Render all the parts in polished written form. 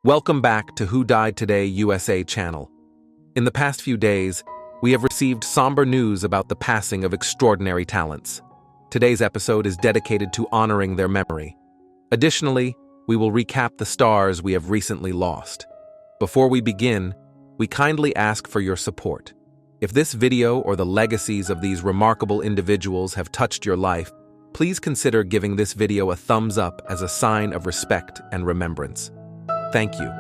Welcome back to Who Died Today USA channel. In the past few days, we have received somber news about the passing of extraordinary talents. Today's episode is dedicated to honoring their memory. Additionally, we will recap the stars we have recently lost. Before we begin, we kindly ask for your support. If this video or the legacies of these remarkable individuals have touched your life, please consider giving this video a thumbs up as a sign of respect and remembrance. Thank you.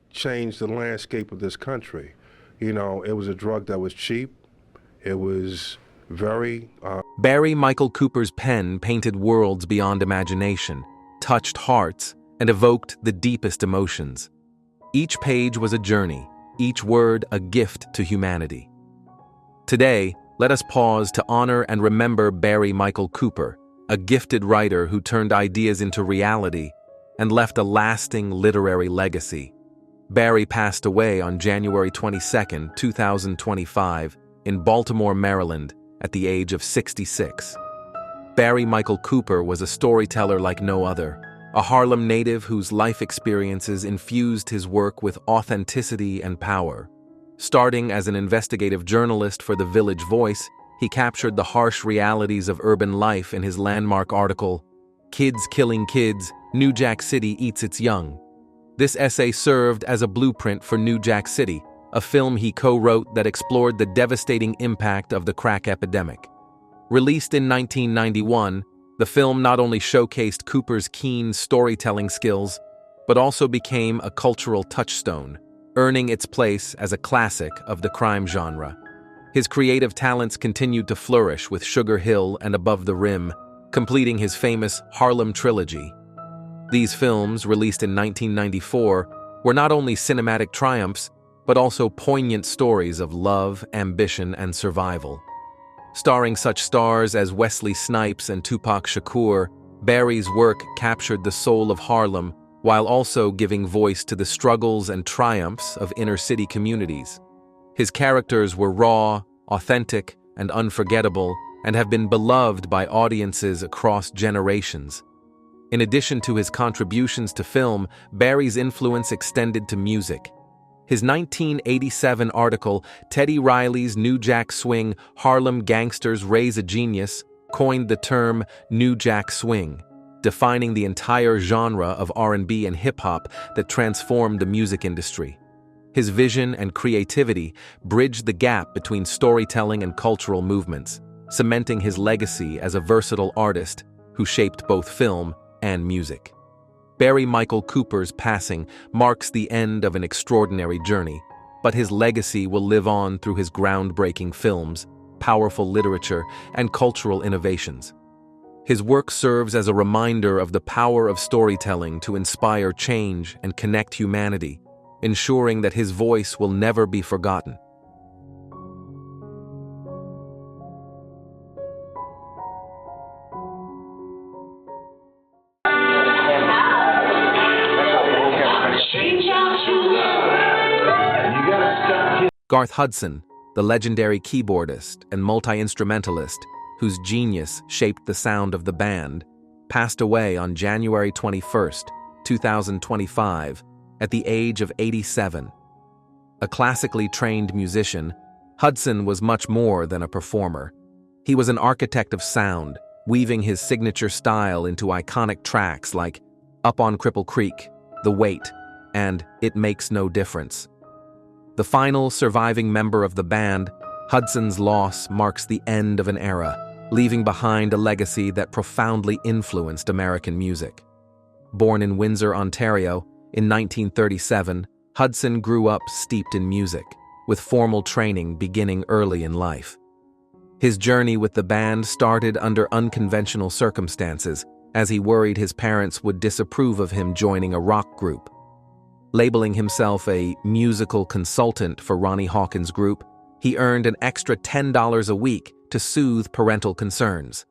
Changed the landscape of this country. You know, it was a drug that was cheap. It was very... Barry Michael Cooper's pen painted worlds beyond imagination, touched hearts, and evoked the deepest emotions. Each page was a journey, each word a gift to humanity. Today, let us pause to honor and remember Barry Michael Cooper, a gifted writer who turned ideas into reality and left a lasting literary legacy. Barry passed away on January 22, 2025, in Baltimore, Maryland, at the age of 66. Barry Michael Cooper was a storyteller like no other, a Harlem native whose life experiences infused his work with authenticity and power. Starting as an investigative journalist for the Village Voice, he captured the harsh realities of urban life in his landmark article, "Kids Killing Kids, New Jack City Eats Its Young." This essay served as a blueprint for New Jack City, a film he co-wrote that explored the devastating impact of the crack epidemic. Released in 1991, the film not only showcased Cooper's keen storytelling skills, but also became a cultural touchstone, earning its place as a classic of the crime genre. His creative talents continued to flourish with Sugar Hill and Above the Rim, completing his famous Harlem Trilogy. These films, released in 1994, were not only cinematic triumphs, but also poignant stories of love, ambition, and survival. Starring such stars as Wesley Snipes and Tupac Shakur, Barry's work captured the soul of Harlem while also giving voice to the struggles and triumphs of inner-city communities. His characters were raw, authentic, and unforgettable, and have been beloved by audiences across generations. In addition to his contributions to film, Barry's influence extended to music. His 1987 article, Teddy Riley's New Jack Swing, Harlem Gangsters Raise a Genius, coined the term New Jack Swing, defining the entire genre of R&B and hip-hop that transformed the music industry. His vision and creativity bridged the gap between storytelling and cultural movements, cementing his legacy as a versatile artist who shaped both film and music. Barry Michael Cooper's passing marks the end of an extraordinary journey, but his legacy will live on through his groundbreaking films, powerful literature, and cultural innovations. His work serves as a reminder of the power of storytelling to inspire change and connect humanity, ensuring that his voice will never be forgotten. Garth Hudson, the legendary keyboardist and multi-instrumentalist whose genius shaped the sound of the band, passed away on January 21, 2025, at the age of 87. A classically trained musician, Hudson was much more than a performer. He was an architect of sound, weaving his signature style into iconic tracks like Up on Cripple Creek, The Weight, and It Makes No Difference. The final surviving member of the band, Hudson's loss marks the end of an era, leaving behind a legacy that profoundly influenced American music. Born in Windsor, Ontario, in 1937, Hudson grew up steeped in music, with formal training beginning early in life. His journey with the band started under unconventional circumstances, as he worried his parents would disapprove of him joining a rock group. Labeling himself a musical consultant for Ronnie Hawkins' group, he earned an extra $10 a week to soothe parental concerns.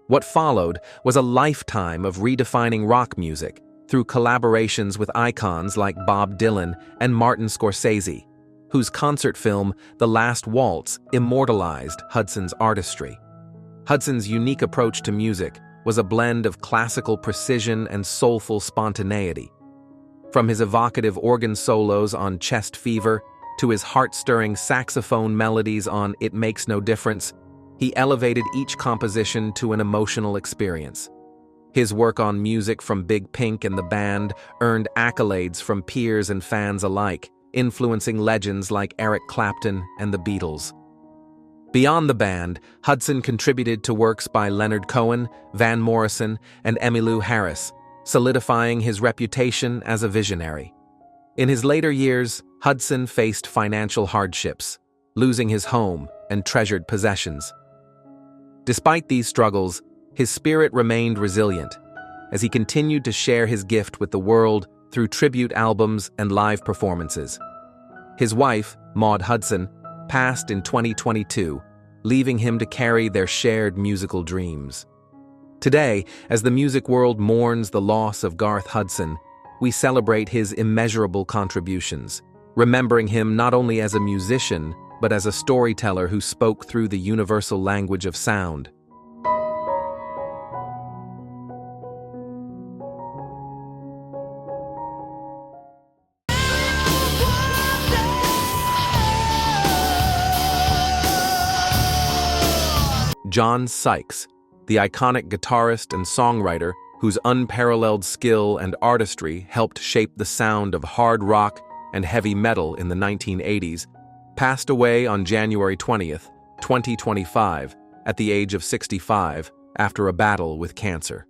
What followed was a lifetime of redefining rock music through collaborations with icons like Bob Dylan and Martin Scorsese, whose concert film, The Last Waltz, immortalized Hudson's artistry. Hudson's unique approach to music, was a blend of classical precision and soulful spontaneity. From his evocative organ solos on Chest Fever to his heart-stirring saxophone melodies on It Makes No Difference, he elevated each composition to an emotional experience. His work on music from Big Pink and the band earned accolades from peers and fans alike, influencing legends like Eric Clapton and the Beatles. Beyond the band, Hudson contributed to works by Leonard Cohen, Van Morrison, and Emmylou Harris, solidifying his reputation as a visionary. In his later years, Hudson faced financial hardships, losing his home and treasured possessions. Despite these struggles, his spirit remained resilient, as he continued to share his gift with the world through tribute albums and live performances. His wife, Maud Hudson, passed in 2022, leaving him to carry their shared musical dreams. Today, as the music world mourns the loss of Garth Hudson, we celebrate his immeasurable contributions, remembering him not only as a musician, but as a storyteller who spoke through the universal language of sound. John Sykes, the iconic guitarist and songwriter whose unparalleled skill and artistry helped shape the sound of hard rock and heavy metal in the 1980s, passed away on January 20th, 2025, at the age of 65 after a battle with cancer.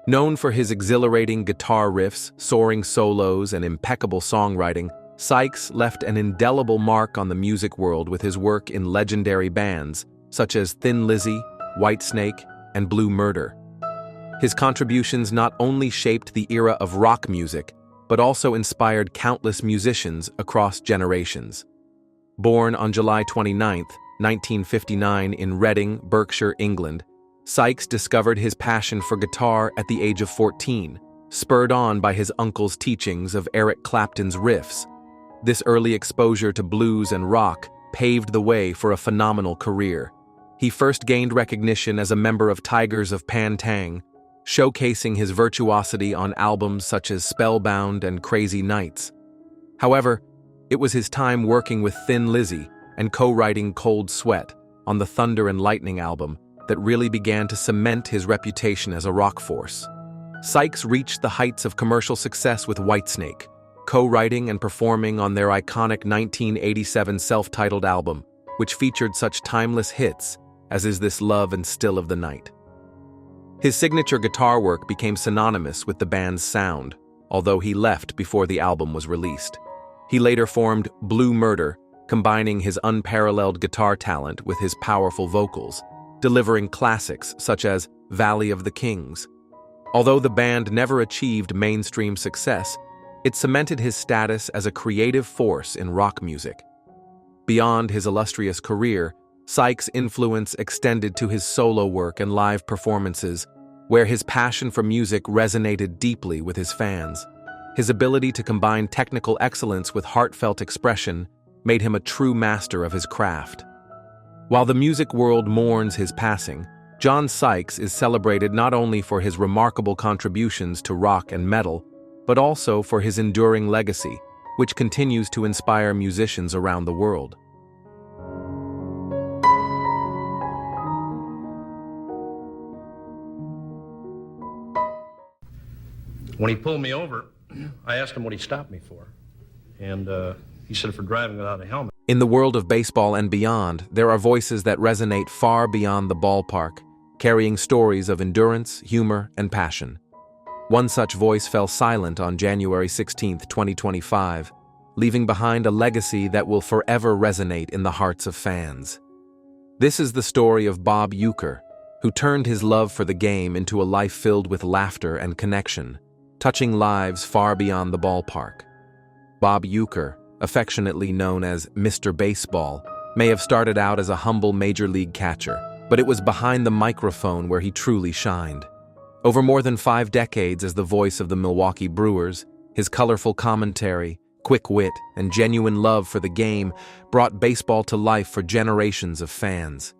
Known for his exhilarating guitar riffs, soaring solos, and impeccable songwriting, Sykes left an indelible mark on the music world with his work in legendary bands such as Thin Lizzy, Whitesnake, and Blue Murder. His contributions not only shaped the era of rock music, but also inspired countless musicians across generations. Born on July 29, 1959 in Reading, Berkshire, England, Sykes discovered his passion for guitar at the age of 14, spurred on by his uncle's teachings of Eric Clapton's riffs. This early exposure to blues and rock paved the way for a phenomenal career. He first gained recognition as a member of Tigers of Pantang, showcasing his virtuosity on albums such as Spellbound and Crazy Nights. However, it was his time working with Thin Lizzy and co-writing Cold Sweat on the Thunder and Lightning album that really began to cement his reputation as a rock force. Sykes reached the heights of commercial success with Whitesnake, co-writing and performing on their iconic 1987 self-titled album, which featured such timeless hits as Is This Love and Still of the Night. His signature guitar work became synonymous with the band's sound, although he left before the album was released. He later formed Blue Murder, combining his unparalleled guitar talent with his powerful vocals, delivering classics such as Valley of the Kings. Although the band never achieved mainstream success, it cemented his status as a creative force in rock music. Beyond his illustrious career, Sykes' influence extended to his solo work and live performances, where his passion for music resonated deeply with his fans. His ability to combine technical excellence with heartfelt expression made him a true master of his craft. While the music world mourns his passing, John Sykes is celebrated not only for his remarkable contributions to rock and metal, but also for his enduring legacy, which continues to inspire musicians around the world. When he pulled me over, I asked him what he stopped me for, and he said for driving without a helmet. In the world of baseball and beyond, there are voices that resonate far beyond the ballpark, carrying stories of endurance, humor, and passion. One such voice fell silent on January 16, 2025, leaving behind a legacy that will forever resonate in the hearts of fans. This is the story of Bob Uecker, who turned his love for the game into a life filled with laughter and connection, touching lives far beyond the ballpark. Bob Uecker, affectionately known as Mr. Baseball, may have started out as a humble major league catcher, but it was behind the microphone where he truly shined. Over more than 5 decades as the voice of the Milwaukee Brewers, his colorful commentary, quick wit, and genuine love for the game brought baseball to life for generations of fans.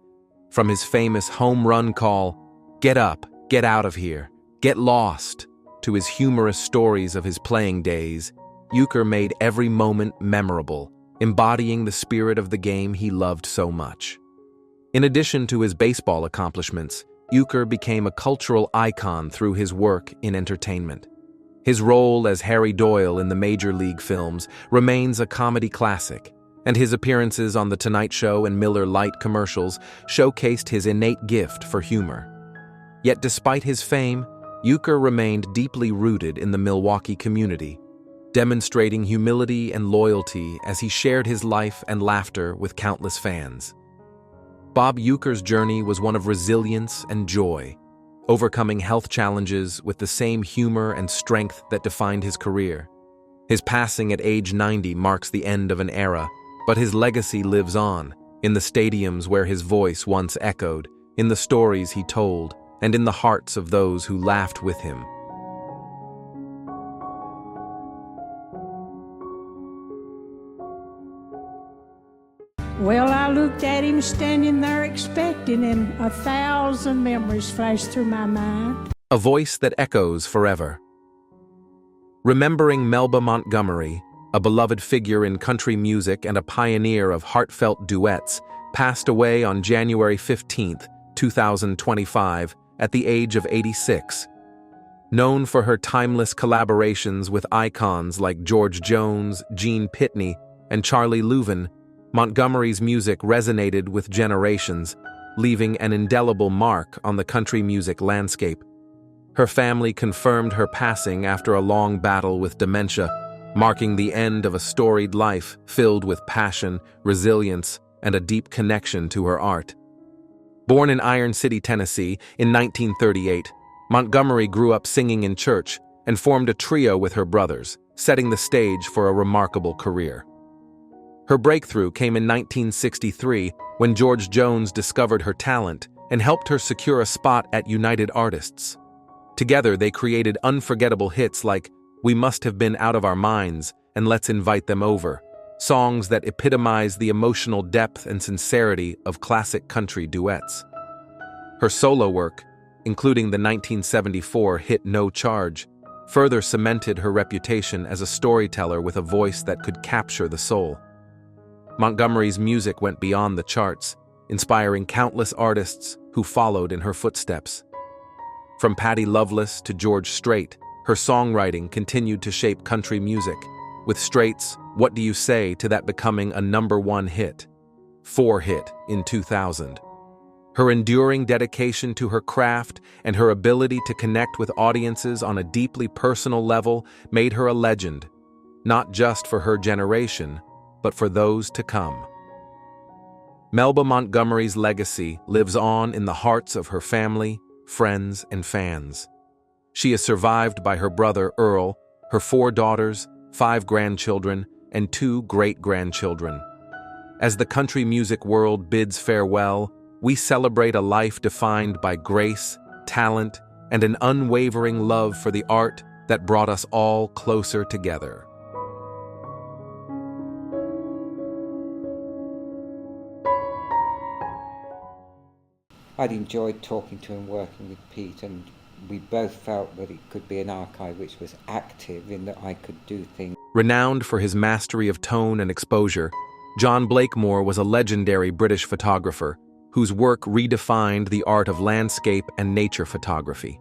From his famous home run call, "Get up, get out of here, get lost," to his humorous stories of his playing days, Uecker made every moment memorable, embodying the spirit of the game he loved so much. In addition to his baseball accomplishments, Uecker became a cultural icon through his work in entertainment. His role as Harry Doyle in the Major League films remains a comedy classic, and his appearances on The Tonight Show and Miller Lite commercials showcased his innate gift for humor. Yet despite his fame, Uecker remained deeply rooted in the Milwaukee community, demonstrating humility and loyalty as he shared his life and laughter with countless fans. Bob Uecker's journey was one of resilience and joy, overcoming health challenges with the same humor and strength that defined his career. His passing at age 90 marks the end of an era, but his legacy lives on, in the stadiums where his voice once echoed, in the stories he told, and in the hearts of those who laughed with him. Well, I looked at him standing there expecting, and 1,000 memories flashed through my mind. A voice that echoes forever. Remembering Melba Montgomery, a beloved figure in country music and a pioneer of heartfelt duets, passed away on January 15, 2025, at the age of 86. Known for her timeless collaborations with icons like George Jones, Gene Pitney, and Charlie Louvin, Montgomery's music resonated with generations, leaving an indelible mark on the country music landscape. Her family confirmed her passing after a long battle with dementia, marking the end of a storied life filled with passion, resilience, and a deep connection to her art. Born in Iron City, Tennessee, in 1938, Montgomery grew up singing in church and formed a trio with her brothers, setting the stage for a remarkable career. Her breakthrough came in 1963 when George Jones discovered her talent and helped her secure a spot at United Artists. Together, they created unforgettable hits like "We Must Have Been Out of Our Minds" and "Let's Invite Them Over," songs that epitomize the emotional depth and sincerity of classic country duets. Her solo work, including the 1974 hit "No Charge," further cemented her reputation as a storyteller with a voice that could capture the soul. Montgomery's music went beyond the charts, inspiring countless artists who followed in her footsteps. From Patty Loveless to George Strait, her songwriting continued to shape country music, with Strait's "What Do You Say" to that becoming a #1 hit, 4-hit in 2000. Her enduring dedication to her craft and her ability to connect with audiences on a deeply personal level made her a legend, not just for her generation, but for those to come. Melba Montgomery's legacy lives on in the hearts of her family, friends, and fans. She is survived by her brother Earl, her 4 daughters, 5 grandchildren, and 2 great-grandchildren. As the country music world bids farewell, we celebrate a life defined by grace, talent, and an unwavering love for the art that brought us all closer together. I'd enjoyed talking to and working with Pete, and we both felt that it could be an archive which was active in that I could do things. Renowned for his mastery of tone and exposure, John Blakemore was a legendary British photographer whose work redefined the art of landscape and nature photography.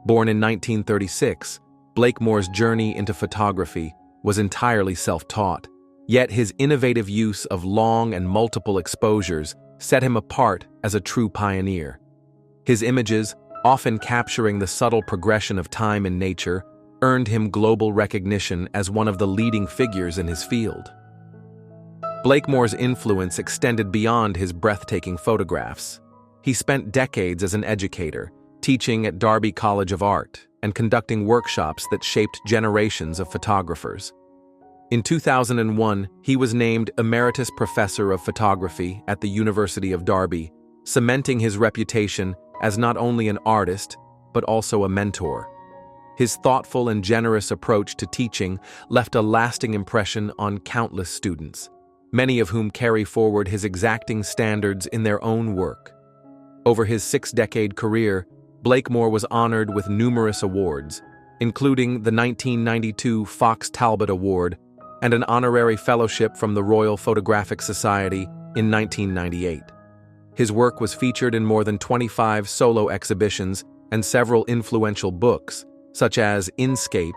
Born in 1936, Blakemore's journey into photography was entirely self-taught, yet his innovative use of long and multiple exposures set him apart as a true pioneer. His images, often capturing the subtle progression of time in nature, earned him global recognition as one of the leading figures in his field. Blakemore's influence extended beyond his breathtaking photographs. He spent decades as an educator, teaching at Derby College of Art and conducting workshops that shaped generations of photographers. In 2001, he was named Emeritus Professor of Photography at the University of Derby, cementing his reputation as not only an artist, but also a mentor. His thoughtful and generous approach to teaching left a lasting impression on countless students, many of whom carry forward his exacting standards in their own work. Over his 6-decade career, Blakemore was honored with numerous awards, including the 1992 Fox Talbot Award and an honorary fellowship from the Royal Photographic Society in 1998. His work was featured in more than 25 solo exhibitions and several influential books, such as Inscape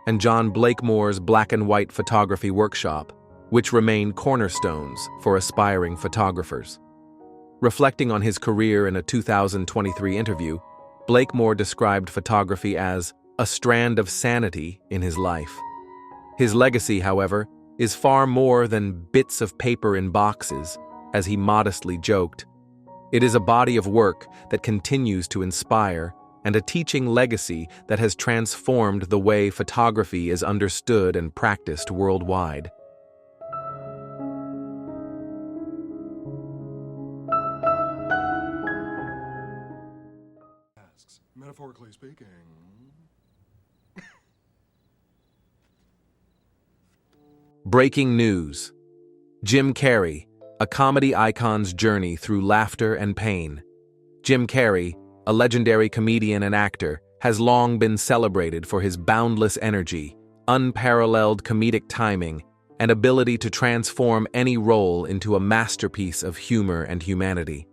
and John Blakemore's Black and White Photography Workshop, which remain cornerstones for aspiring photographers. Reflecting on his career in a 2023 interview, Blakemore described photography as a strand of sanity in his life. His legacy, however, is far more than bits of paper in boxes, as he modestly joked. It is a body of work that continues to inspire and a teaching legacy that has transformed the way photography is understood and practiced worldwide. Metaphorically speaking. Breaking news. Jim Carrey, a comedy icon's journey through laughter and pain. Jim Carrey, a legendary comedian and actor, has long been celebrated for his boundless energy, unparalleled comedic timing, and ability to transform any role into a masterpiece of humor and humanity.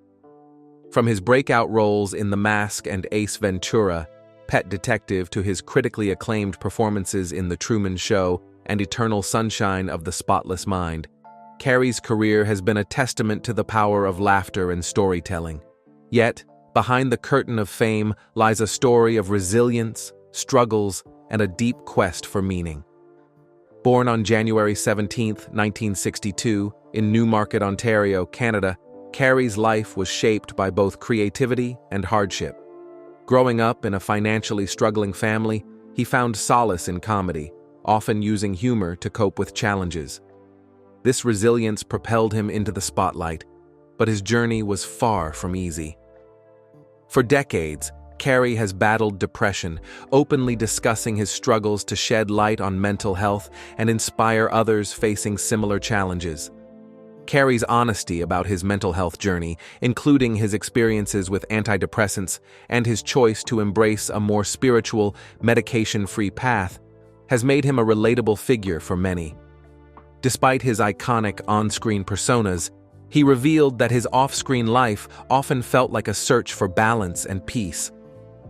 From his breakout roles in The Mask and Ace Ventura, Pet Detective, to his critically acclaimed performances in The Truman Show and Eternal Sunshine of the Spotless Mind, Carrey's career has been a testament to the power of laughter and storytelling. Yet, behind the curtain of fame lies a story of resilience, struggles, and a deep quest for meaning. Born on January 17, 1962, in Newmarket, Ontario, Canada, Carrey's life was shaped by both creativity and hardship. Growing up in a financially struggling family, he found solace in comedy, often using humor to cope with challenges. This resilience propelled him into the spotlight, but his journey was far from easy. For decades, Carrey has battled depression, openly discussing his struggles to shed light on mental health and inspire others facing similar challenges. Carrey's honesty about his mental health journey, including his experiences with antidepressants and his choice to embrace a more spiritual, medication-free path, has made him a relatable figure for many. Despite his iconic on-screen personas, he revealed that his off-screen life often felt like a search for balance and peace.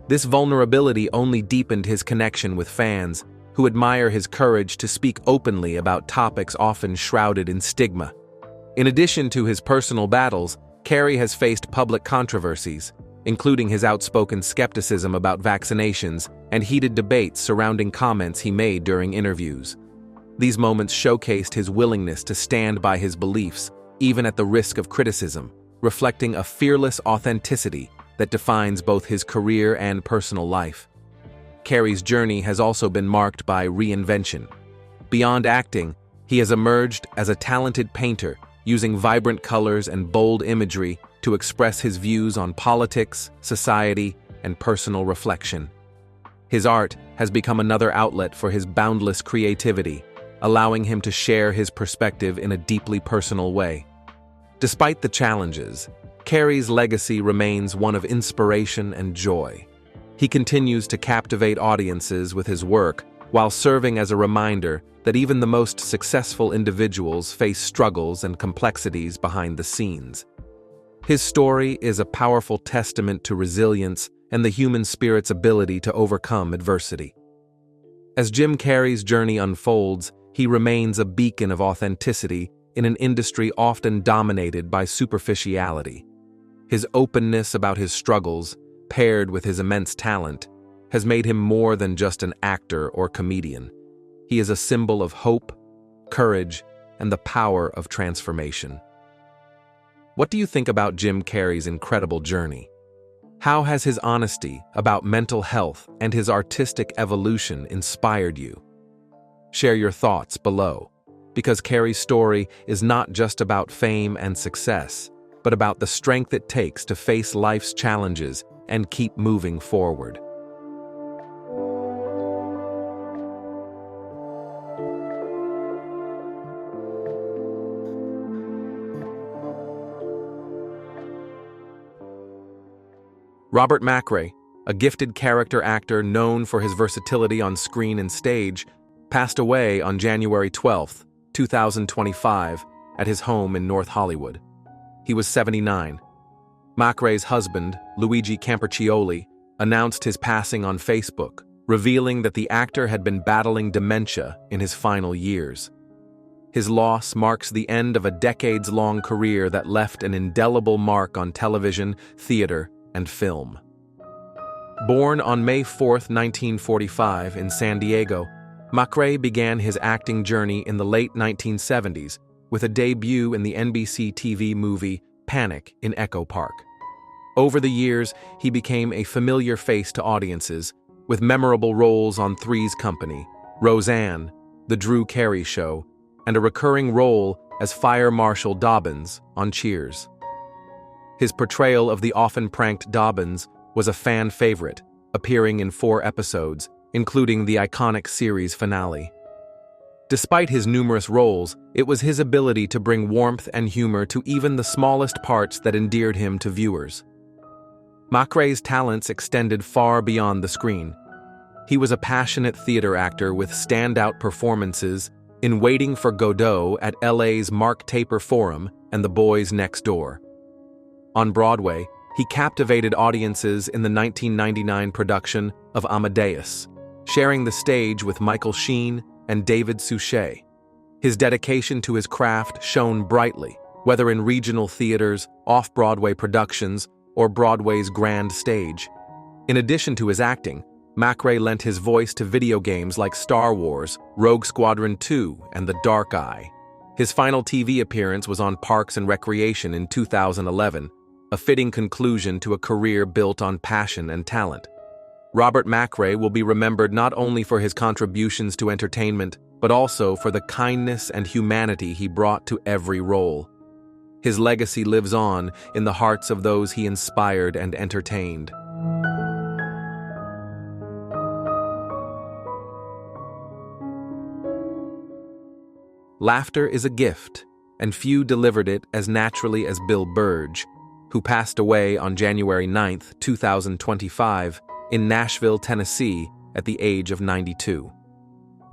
This vulnerability only deepened his connection with fans, who admire his courage to speak openly about topics often shrouded in stigma. In addition to his personal battles, Carrey has faced public controversies, including his outspoken skepticism about vaccinations and heated debates surrounding comments he made during interviews. These moments showcased his willingness to stand by his beliefs, even at the risk of criticism, reflecting a fearless authenticity that defines both his career and personal life. Carrey's journey has also been marked by reinvention. Beyond acting, he has emerged as a talented painter, using vibrant colors and bold imagery to express his views on politics, society, and personal reflection. His art has become another outlet for his boundless creativity, allowing him to share his perspective in a deeply personal way. Despite the challenges, Carrey's legacy remains one of inspiration and joy. He continues to captivate audiences with his work, while serving as a reminder that even the most successful individuals face struggles and complexities behind the scenes. His story is a powerful testament to resilience and the human spirit's ability to overcome adversity. As Jim Carrey's journey unfolds, he remains a beacon of authenticity in an industry often dominated by superficiality. His openness about his struggles, paired with his immense talent, has made him more than just an actor or comedian. He is a symbol of hope, courage, and the power of transformation. What do you think about Jim Carrey's incredible journey? How has his honesty about mental health and his artistic evolution inspired you? Share your thoughts below, because Carrey's story is not just about fame and success, but about the strength it takes to face life's challenges and keep moving forward. Robert McRae, a gifted character actor known for his versatility on screen and stage, passed away on January 12, 2025, at his home in North Hollywood. He was 79. McRae's husband, Luigi Campercioli, announced his passing on Facebook, revealing that the actor had been battling dementia in his final years. His loss marks the end of a decades-long career that left an indelible mark on television, theater, and film. Born on May 4, 1945, in San Diego, McRae began his acting journey in the late 1970s with a debut in the NBC TV movie Panic in Echo Park. Over the years, he became a familiar face to audiences, with memorable roles on Three's Company, Roseanne, The Drew Carey Show, and a recurring role as Fire Marshal Dobbins on Cheers. His portrayal of the often pranked Dobbins was a fan favorite, appearing in 4 episodes, including the iconic series finale. Despite his numerous roles, it was his ability to bring warmth and humor to even the smallest parts that endeared him to viewers. McRae's talents extended far beyond the screen. He was a passionate theater actor with standout performances in Waiting for Godot at LA's Mark Taper Forum and The Boys Next Door. On Broadway, he captivated audiences in the 1999 production of Amadeus, sharing the stage with Michael Sheen and David Suchet. His dedication to his craft shone brightly, whether in regional theaters, off-Broadway productions, or Broadway's grand stage. In addition to his acting, McRae lent his voice to video games like Star Wars, Rogue Squadron 2, and The Dark Eye. His final TV appearance was on Parks and Recreation in 2011, a fitting conclusion to a career built on passion and talent. Robert McRae will be remembered not only for his contributions to entertainment, but also for the kindness and humanity he brought to every role. His legacy lives on in the hearts of those he inspired and entertained. Laughter is a gift, and few delivered it as naturally as Bill Burge, who passed away on January 9, 2025, in Nashville, Tennessee, at the age of 92.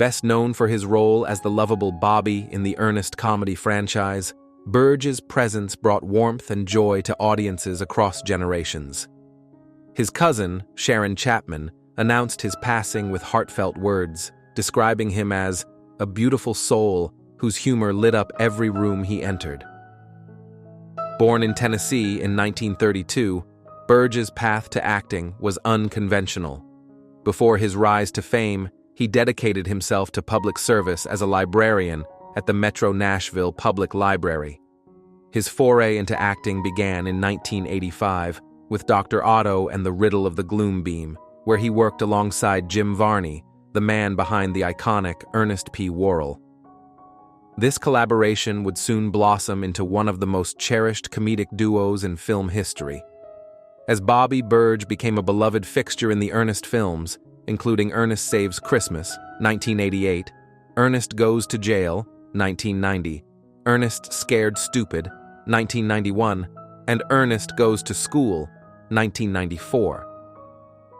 Best known for his role as the lovable Bobby in the Ernest comedy franchise, Burge's presence brought warmth and joy to audiences across generations. His cousin, Sharon Chapman, announced his passing with heartfelt words, describing him as a beautiful soul whose humor lit up every room he entered. Born in Tennessee in 1932, Burge's path to acting was unconventional. Before his rise to fame, he dedicated himself to public service as a librarian at the Metro Nashville Public Library. His foray into acting began in 1985 with Dr. Otto and the Riddle of the Gloom Beam, where he worked alongside Jim Varney, the man behind the iconic Ernest P. Worrell. This collaboration would soon blossom into one of the most cherished comedic duos in film history. As Bobby, Burge became a beloved fixture in the Ernest films, including Ernest Saves Christmas, 1988, Ernest Goes to Jail, 1990, Ernest Scared Stupid, 1991, and Ernest Goes to School, 1994.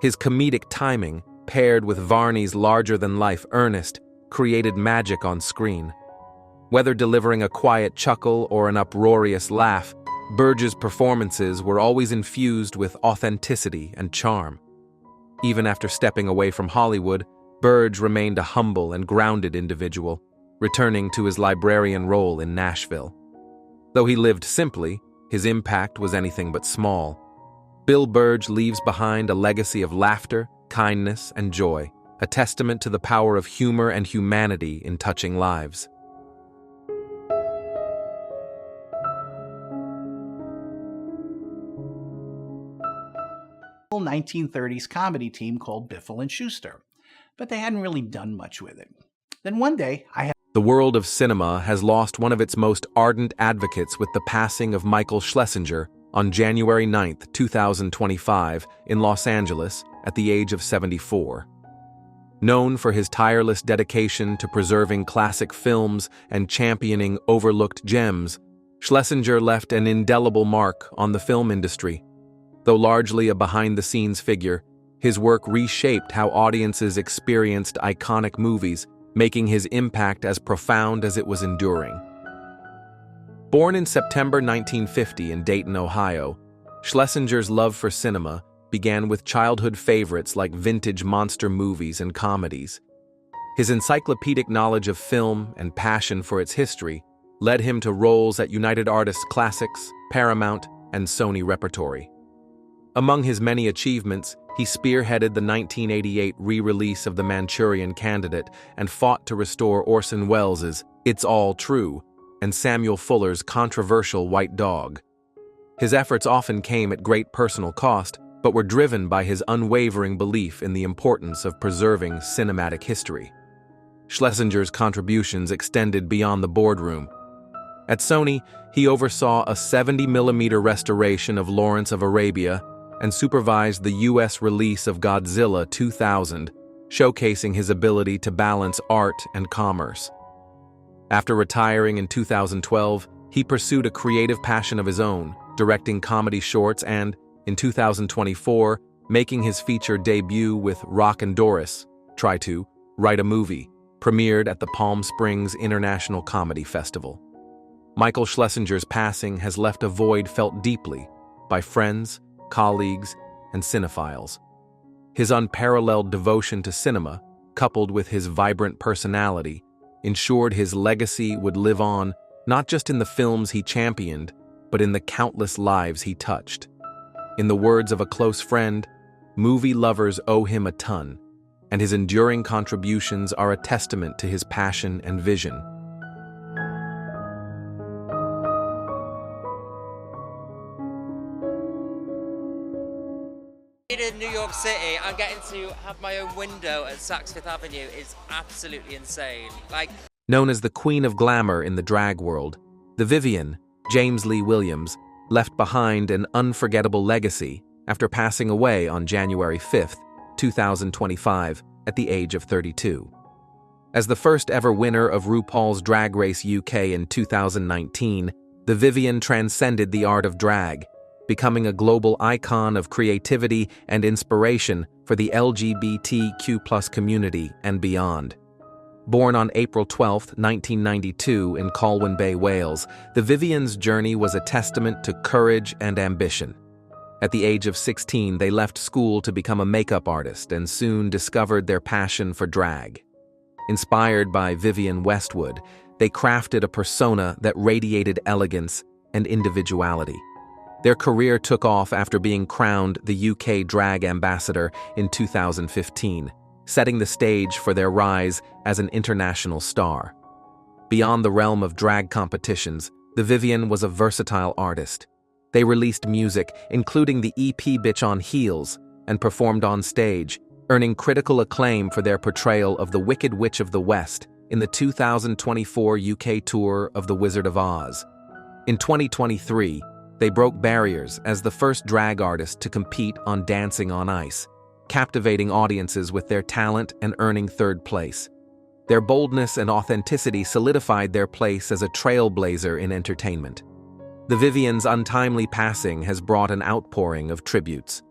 His comedic timing, paired with Varney's larger-than-life Ernest, created magic on screen. Whether delivering a quiet chuckle or an uproarious laugh, Burge's performances were always infused with authenticity and charm. Even after stepping away from Hollywood, Burge remained a humble and grounded individual, returning to his librarian role in Nashville. Though he lived simply, his impact was anything but small. Bill Burge leaves behind a legacy of laughter, kindness, and joy, a testament to the power of humor and humanity in touching lives. A 1930s comedy team called Biffle and Schuster, but they hadn't really done much with it. Then one day, The world of cinema has lost one of its most ardent advocates with the passing of Michael Schlesinger on January 9, 2025, in Los Angeles at the age of 74. Known for his tireless dedication to preserving classic films and championing overlooked gems, Schlesinger left an indelible mark on the film industry. Though largely a behind-the-scenes figure, his work reshaped how audiences experienced iconic movies, making his impact as profound as it was enduring. Born in September 1950 in Dayton, Ohio, Schlesinger's love for cinema began with childhood favorites like vintage monster movies and comedies. His encyclopedic knowledge of film and passion for its history led him to roles at United Artists Classics, Paramount, and Sony Repertory. Among his many achievements, he spearheaded the 1988 re-release of The Manchurian Candidate and fought to restore Orson Welles' It's All True and Samuel Fuller's controversial White Dog. His efforts often came at great personal cost, but were driven by his unwavering belief in the importance of preserving cinematic history. Schlesinger's contributions extended beyond the boardroom. At Sony, he oversaw a 70mm restoration of Lawrence of Arabia and supervised the U.S. release of Godzilla 2000, showcasing his ability to balance art and commerce. After retiring in 2012, he pursued a creative passion of his own, directing comedy shorts and, in 2024, making his feature debut with Rock and Doris, Try to Write a Movie, premiered at the Palm Springs International Comedy Festival. Michael Schlesinger's passing has left a void felt deeply by friends, colleagues, and cinephiles. His unparalleled devotion to cinema, coupled with his vibrant personality, ensured his legacy would live on not just in the films he championed, but in the countless lives he touched. In the words of a close friend, movie lovers owe him a ton, and his enduring contributions are a testament to his passion and vision. In New York City, I'm getting to have my own window at Saks Fifth Avenue is absolutely insane. Known as the Queen of Glamour in the drag world, the Vivian, James Lee Williams, left behind an unforgettable legacy after passing away on January 5, 2025, at the age of 32. As the first ever winner of RuPaul's Drag Race UK in 2019, the Vivian transcended the art of drag, becoming a global icon of creativity and inspiration for the LGBTQ+ community and beyond. Born on April 12, 1992 in Colwyn Bay, Wales, the Vivians' journey was a testament to courage and ambition. At the age of 16, they left school to become a makeup artist and soon discovered their passion for drag. Inspired by Vivienne Westwood, they crafted a persona that radiated elegance and individuality. Their career took off after being crowned the UK Drag Ambassador in 2015, setting the stage for their rise as an international star. Beyond the realm of drag competitions, the Vivian was a versatile artist. They released music, including the EP Bitch on Heels, and performed on stage, earning critical acclaim for their portrayal of the Wicked Witch of the West in the 2024 UK tour of The Wizard of Oz. In 2023, they broke barriers as the first drag artist to compete on Dancing on Ice, captivating audiences with their talent and earning third place. Their boldness and authenticity solidified their place as a trailblazer in entertainment. The Vivians' untimely passing has brought an outpouring of tributes.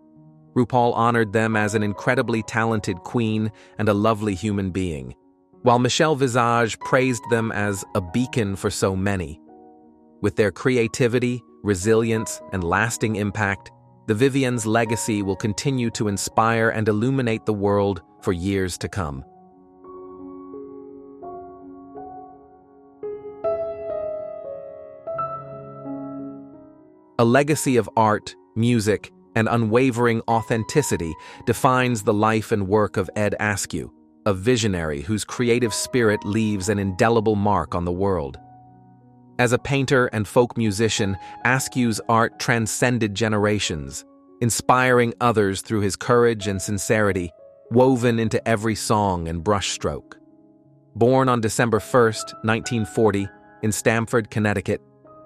RuPaul honored them as an incredibly talented queen and a lovely human being, while Michelle Visage praised them as a beacon for so many. With their creativity, resilience, and lasting impact, the Vivians' legacy will continue to inspire and illuminate the world for years to come. A legacy of art, music, and unwavering authenticity defines the life and work of Ed Ascu, a visionary whose creative spirit leaves an indelible mark on the world. As a painter and folk musician, Ascu's art transcended generations, inspiring others through his courage and sincerity, woven into every song and brushstroke. Born on December 1, 1940, in Stamford, Connecticut,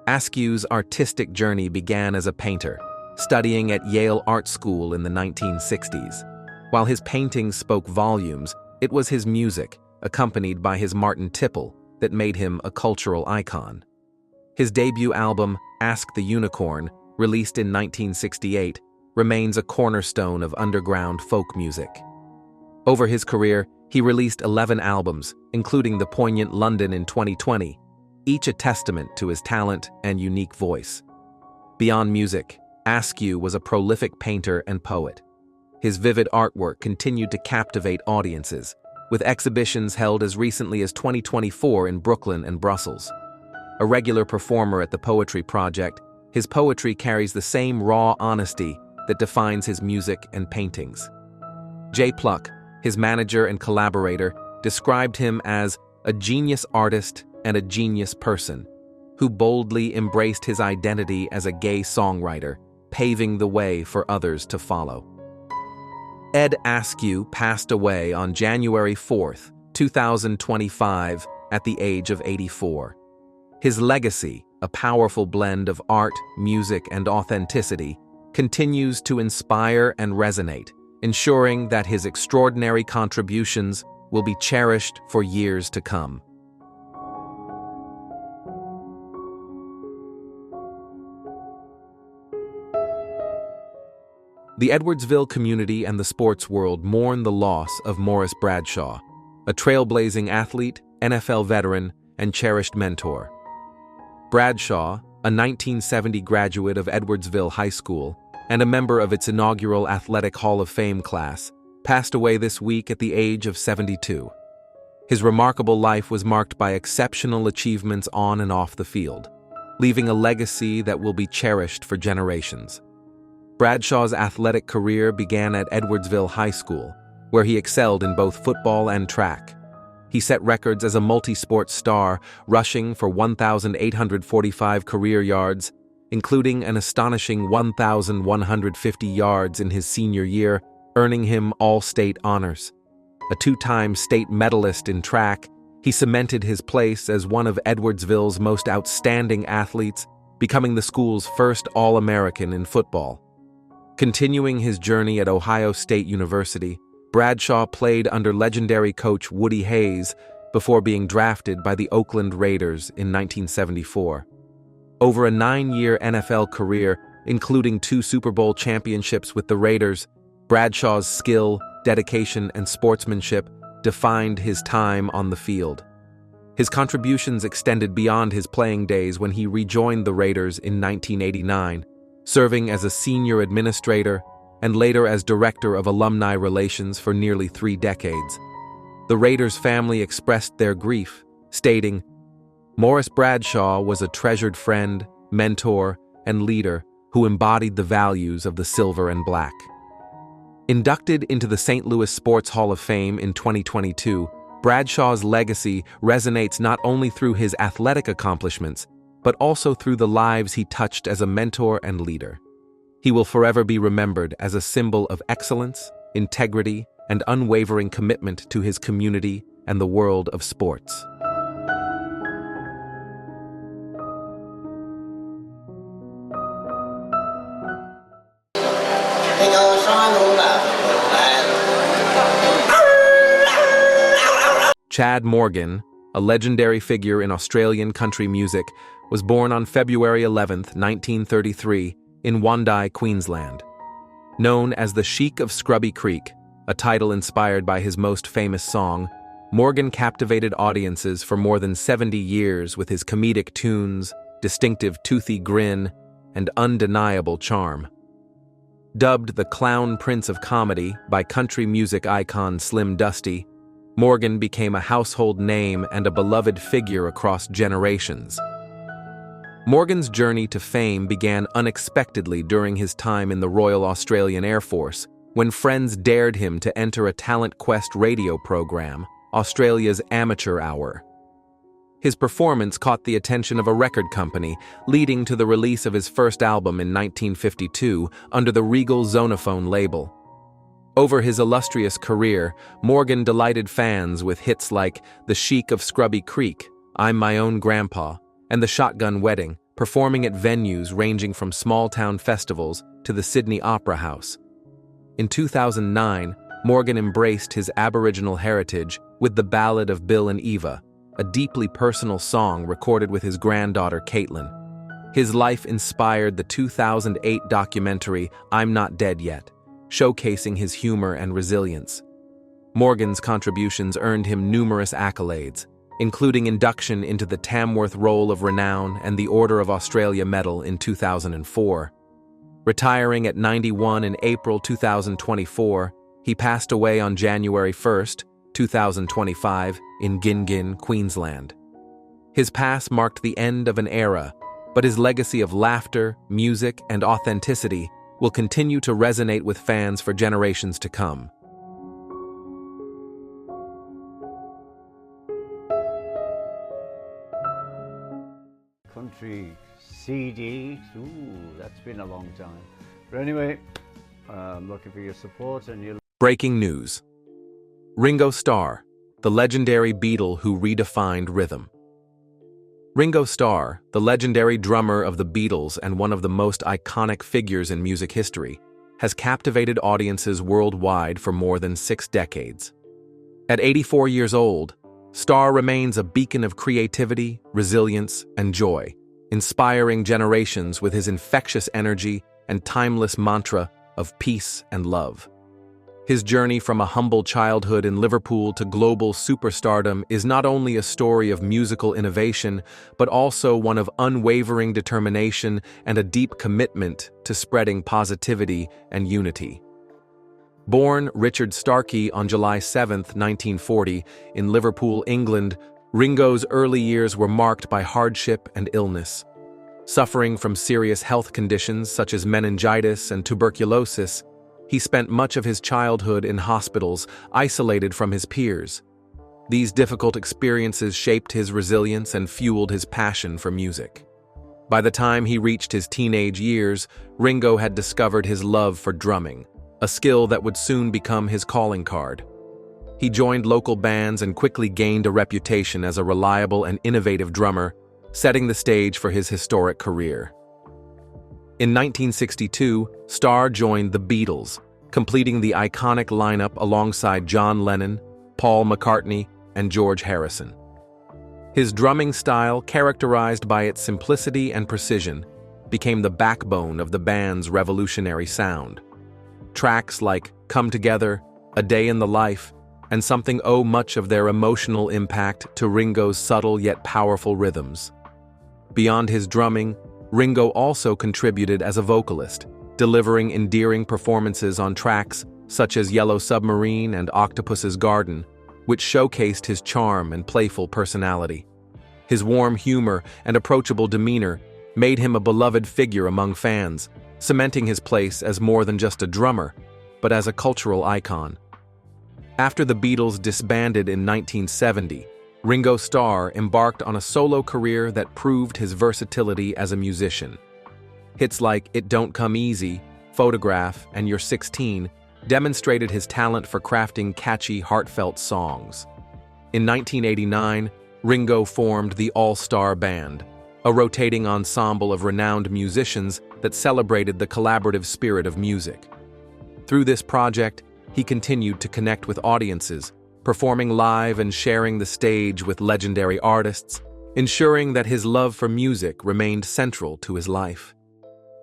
Ascu's artistic journey began as a painter, studying at Yale Art School in the 1960s. While his paintings spoke volumes, it was his music, accompanied by his Martin Tipple, that made him a cultural icon. His debut album, Ask the Unicorn, released in 1968, remains a cornerstone of underground folk music. Over his career, he released 11 albums, including the poignant London in 2020, each a testament to his talent and unique voice. Beyond music, Ascu was a prolific painter and poet. His vivid artwork continued to captivate audiences, with exhibitions held as recently as 2024 in Brooklyn and Brussels. A regular performer at the Poetry Project, his poetry carries the same raw honesty that defines his music and paintings. Jay Pluck, his manager and collaborator, described him as a genius artist and a genius person, who boldly embraced his identity as a gay songwriter, paving the way for others to follow. Ed Ascu passed away on January 4, 2025, at the age of 84. His legacy, a powerful blend of art, music, and authenticity, continues to inspire and resonate, ensuring that his extraordinary contributions will be cherished for years to come. The Edwardsville community and the sports world mourn the loss of Morris Bradshaw, a trailblazing athlete, NFL veteran, and cherished mentor. Bradshaw, a 1970 graduate of Edwardsville High School and a member of its inaugural Athletic Hall of Fame class, passed away this week at the age of 72. His remarkable life was marked by exceptional achievements on and off the field, leaving a legacy that will be cherished for generations. Bradshaw's athletic career began at Edwardsville High School, where he excelled in both football and track. He set records as a multi-sport star, rushing for 1,845 career yards, including an astonishing 1,150 yards in his senior year, earning him all-state honors. A two-time state medalist in track, he cemented his place as one of Edwardsville's most outstanding athletes, becoming the school's first All-American in football. Continuing his journey at Ohio State University, Bradshaw played under legendary coach Woody Hayes before being drafted by the Oakland Raiders in 1974. Over a 9-year NFL career, including 2 Super Bowl championships with the Raiders, Bradshaw's skill, dedication, and sportsmanship defined his time on the field. His contributions extended beyond his playing days when he rejoined the Raiders in 1989, serving as a senior administrator and later as director of alumni relations for nearly 3 decades. The Raiders family expressed their grief, stating, "Morris Bradshaw was a treasured friend, mentor, and leader who embodied the values of the silver and black." Inducted into the St. Louis Sports Hall of Fame in 2022, Bradshaw's legacy resonates not only through his athletic accomplishments, but also through the lives he touched as a mentor and leader. He will forever be remembered as a symbol of excellence, integrity, and unwavering commitment to his community and the world of sports. Chad Morgan, a legendary figure in Australian country music, was born on February 11, 1933, in Wandai, Queensland. Known as the Sheik of Scrubby Creek, a title inspired by his most famous song, Morgan captivated audiences for more than 70 years with his comedic tunes, distinctive toothy grin, and undeniable charm. Dubbed the Clown Prince of Comedy by country music icon Slim Dusty, Morgan became a household name and a beloved figure across generations. Morgan's journey to fame began unexpectedly during his time in the Royal Australian Air Force, when friends dared him to enter a Talent Quest radio program, Australia's Amateur Hour. His performance caught the attention of a record company, leading to the release of his first album in 1952 under the Regal Zonophone label. Over his illustrious career, Morgan delighted fans with hits like The Sheik of Scrubby Creek, I'm My Own Grandpa, and The Shotgun Wedding, performing at venues ranging from small-town festivals to the Sydney Opera House. In 2009, Morgan embraced his Aboriginal heritage with the Ballad of Bill and Eva, a deeply personal song recorded with his granddaughter Caitlin. His life inspired the 2008 documentary I'm Not Dead Yet, showcasing his humor and resilience. Morgan's contributions earned him numerous accolades, including induction into the Tamworth Roll of Renown and the Order of Australia Medal in 2004. Retiring at 91 in April 2024, he passed away on January 1, 2025, in Gingin, Queensland. His pass marked the end of an era, but his legacy of laughter, music, and authenticity will continue to resonate with fans for generations to come. Country CD, ooh, that's been a long time. But anyway, I'm looking for your support and your... Breaking news. Ringo Starr, the legendary Beatle who redefined rhythm. Ringo Starr, the legendary drummer of the Beatles and one of the most iconic figures in music history, has captivated audiences worldwide for more than 6 decades. At 84 years old, Starr remains a beacon of creativity, resilience, and joy, inspiring generations with his infectious energy and timeless mantra of peace and love. His journey from a humble childhood in Liverpool to global superstardom is not only a story of musical innovation, but also one of unwavering determination and a deep commitment to spreading positivity and unity. Born Richard Starkey on July 7, 1940, in Liverpool, England, Ringo's early years were marked by hardship and illness. Suffering from serious health conditions such as meningitis and tuberculosis, he spent much of his childhood in hospitals, isolated from his peers. These difficult experiences shaped his resilience and fueled his passion for music. By the time he reached his teenage years, Ringo had discovered his love for drumming, a skill that would soon become his calling card. He joined local bands and quickly gained a reputation as a reliable and innovative drummer, setting the stage for his historic career. In 1962, Starr joined the Beatles, completing the iconic lineup alongside John Lennon, Paul McCartney, and George Harrison. His drumming style, characterized by its simplicity and precision, became the backbone of the band's revolutionary sound. Tracks like Come Together, A Day in the Life, and Something owe much of their emotional impact to Ringo's subtle yet powerful rhythms. Beyond his drumming, Ringo also contributed as a vocalist, delivering endearing performances on tracks such as Yellow Submarine and Octopus's Garden, which showcased his charm and playful personality. His warm humor and approachable demeanor made him a beloved figure among fans, cementing his place as more than just a drummer, but as a cultural icon. After the Beatles disbanded in 1970, Ringo Starr embarked on a solo career that proved his versatility as a musician. Hits like It Don't Come Easy, Photograph, and You're 16 demonstrated his talent for crafting catchy, heartfelt songs. In 1989, Ringo formed the All-Star Band, a rotating ensemble of renowned musicians that celebrated the collaborative spirit of music. Through this project, he continued to connect with audiences, performing live and sharing the stage with legendary artists, ensuring that his love for music remained central to his life.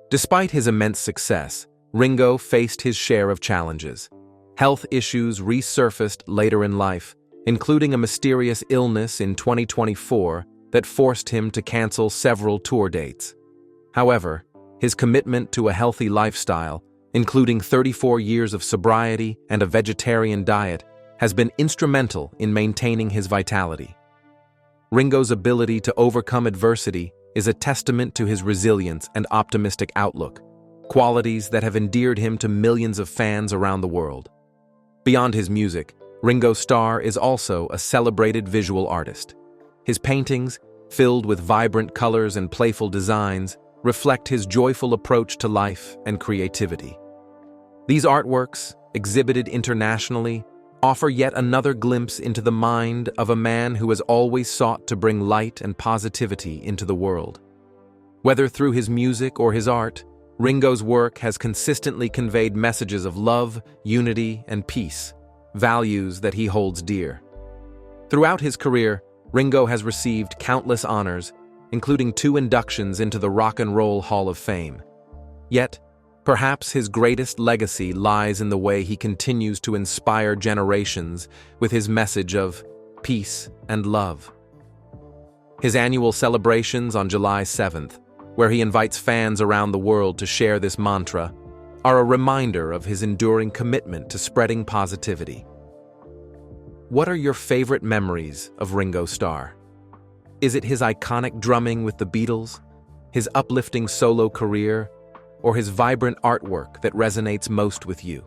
Despite his immense success, Ringo faced his share of challenges. Health issues resurfaced later in life, including a mysterious illness in 2024 that forced him to cancel several tour dates. However, his commitment to a healthy lifestyle, including 34 years of sobriety and a vegetarian diet, has been instrumental in maintaining his vitality. Ringo's ability to overcome adversity is a testament to his resilience and optimistic outlook, qualities that have endeared him to millions of fans around the world. Beyond his music, Ringo Starr is also a celebrated visual artist. His paintings, filled with vibrant colors and playful designs, reflect his joyful approach to life and creativity. These artworks, exhibited internationally, offer yet another glimpse into the mind of a man who has always sought to bring light and positivity into the world. Whether through his music or his art, Ringo's work has consistently conveyed messages of love, unity, and peace, values that he holds dear. Throughout his career, Ringo has received countless honors, including 2 inductions into the Rock and Roll Hall of Fame. Yet, perhaps his greatest legacy lies in the way he continues to inspire generations with his message of peace and love. His annual celebrations on July 7th, where he invites fans around the world to share this mantra, are a reminder of his enduring commitment to spreading positivity. What are your favorite memories of Ringo Starr? Is it his iconic drumming with the Beatles, his uplifting solo career, or his vibrant artwork that resonates most with you?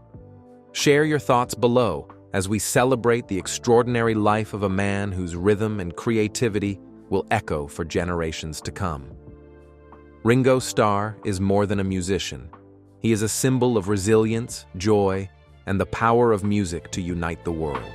Share your thoughts below as we celebrate the extraordinary life of a man whose rhythm and creativity will echo for generations to come. Ringo Starr is more than a musician. He is a symbol of resilience, joy, and the power of music to unite the world.